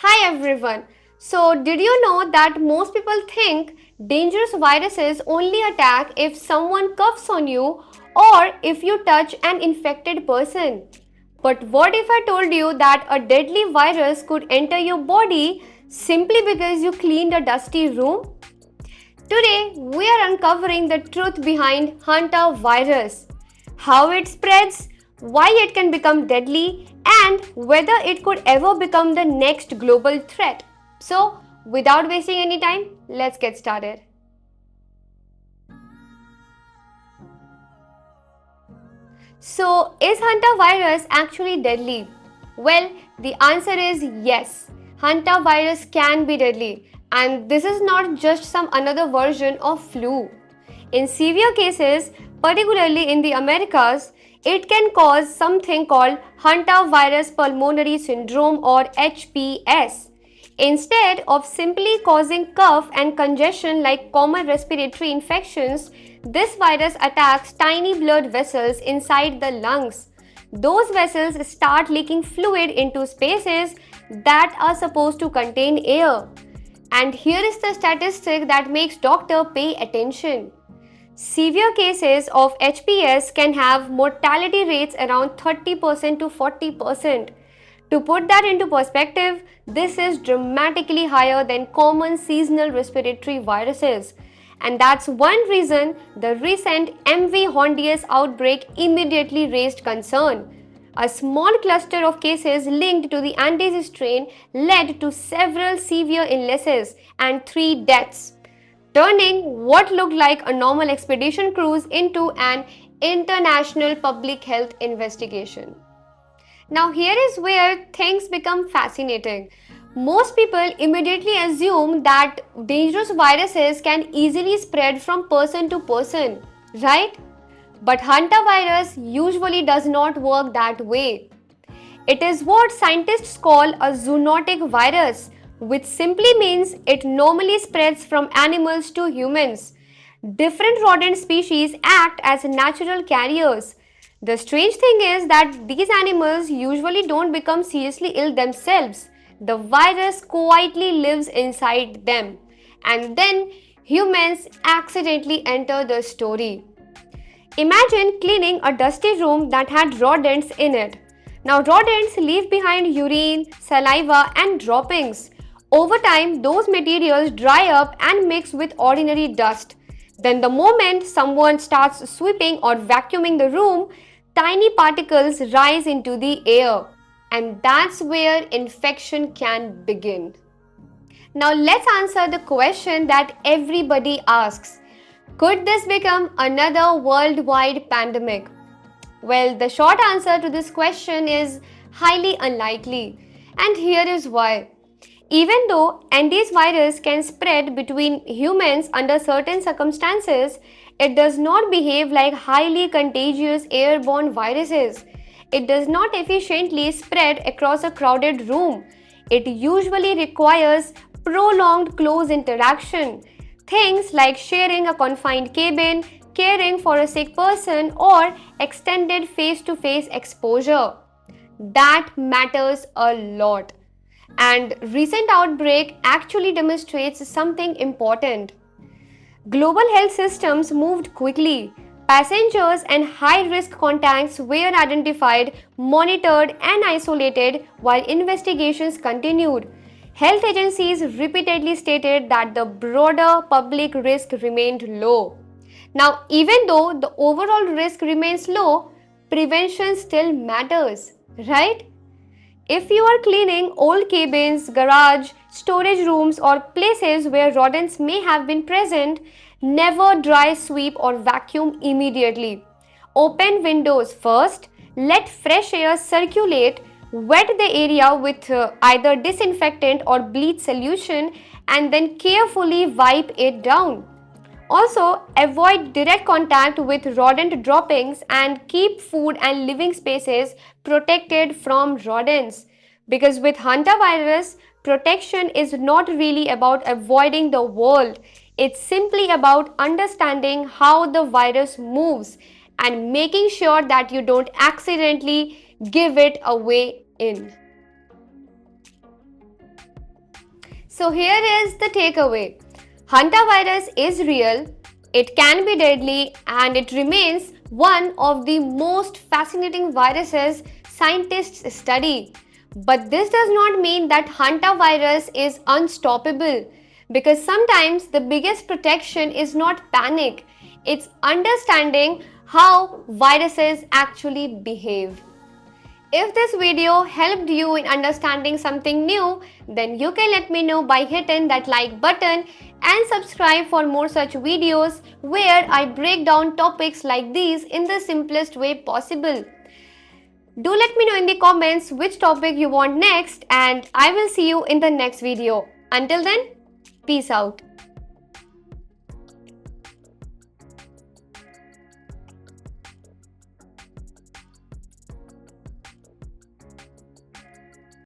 Hi everyone. So, did you know that most people think dangerous viruses only attack if someone coughs on you or if you touch an infected person? But what if I told you that a deadly virus could enter your body simply because you cleaned a dusty room? Today, we are uncovering the truth behind hantavirus, how it spreads, why it can become deadly, and whether it could ever become the next global threat. So, without wasting any time, let's get started. So, is hantavirus actually deadly? Well, the answer is yes. Hantavirus can be deadly, and this is not just some another version of flu. In severe cases, particularly in the Americas, it can cause something called hantavirus pulmonary syndrome or HPS. Instead of simply causing cough and congestion like common respiratory infections, this virus attacks tiny blood vessels inside the lungs. Those vessels start leaking fluid into spaces that are supposed to contain air. And here is the statistic that makes doctor pay attention. Severe cases of HPS can have mortality rates around 30% to 40%. To put that into perspective, this is dramatically higher than common seasonal respiratory viruses. And that's one reason the recent MV Hondius outbreak immediately raised concern. A small cluster of cases linked to the Andes strain led to several severe illnesses and 3 deaths, turning what looked like a normal expedition cruise into an international public health investigation. Now, here is where things become fascinating. Most people immediately assume that dangerous viruses can easily spread from person to person, right? But hantavirus usually does not work that way. It is what scientists call a zoonotic virus, which simply means it normally spreads from animals to humans. Different rodent species act as natural carriers. The strange thing is that these animals usually don't become seriously ill themselves. The virus quietly lives inside them. And then humans accidentally enter the story. Imagine cleaning a dusty room that had rodents in it. Now, rodents leave behind urine, saliva, and droppings. Over time, those materials dry up and mix with ordinary dust. Then, the moment someone starts sweeping or vacuuming the room, tiny particles rise into the air. And that's where infection can begin. Now, let's answer the question that everybody asks. Could this become another worldwide pandemic? Well, the short answer to this question is highly unlikely, and here is why. Even though Andes virus can spread between humans under certain circumstances, it does not behave like highly contagious airborne viruses. It does not efficiently spread across a crowded room. It usually requires prolonged close interaction. Things like sharing a confined cabin, caring for a sick person, or extended face to face exposure. That matters a lot. And recent outbreak actually demonstrates something important. Global health systems moved quickly. Passengers and high-risk contacts were identified, monitored and isolated while investigations continued. Health agencies repeatedly stated that the broader public risk remained low. Now, even though the overall risk remains low, prevention still matters, right? If you are cleaning old cabins, garage, storage rooms, or places where rodents may have been present, never dry sweep or vacuum immediately. Open windows first, let fresh air circulate, wet the area with either disinfectant or bleach solution, and then carefully wipe it down. Also, avoid direct contact with rodent droppings and keep food and living spaces protected from rodents. Because with hantavirus, protection is not really about avoiding the world, it's simply about understanding how the virus moves and making sure that you don't accidentally give it away in. So here is the takeaway. Hantavirus is real, it can be deadly, and it remains one of the most fascinating viruses scientists study. But this does not mean that hantavirus is unstoppable, because sometimes the biggest protection is not panic, it's understanding how viruses actually behave. If this video helped you in understanding something new, then you can let me know by hitting that like button and subscribe for more such videos where I break down topics like these in the simplest way possible. Do let me know in the comments which topic you want next, and I will see you in the next video. Until then, peace out.